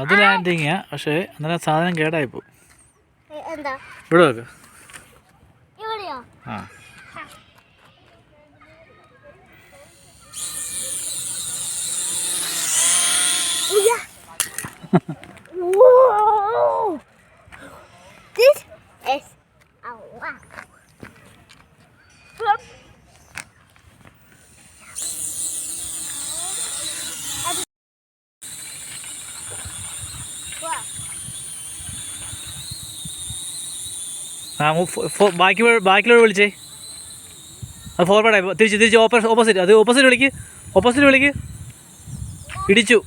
അത് ലാൻഡിങ്ങാ, പക്ഷേ അന്നേരം സാധനം കേടായിപ്പോ. ഇവിടെ വെക്ക്. ആ This is a rock. ബാക്കിലോട്ട് വിളിച്ചേ. അത് ഫോർവേഡായി തിരിച്ച് ഓപ്പോസിറ്റ് വിളിക്ക്. ഇടിച്ചു.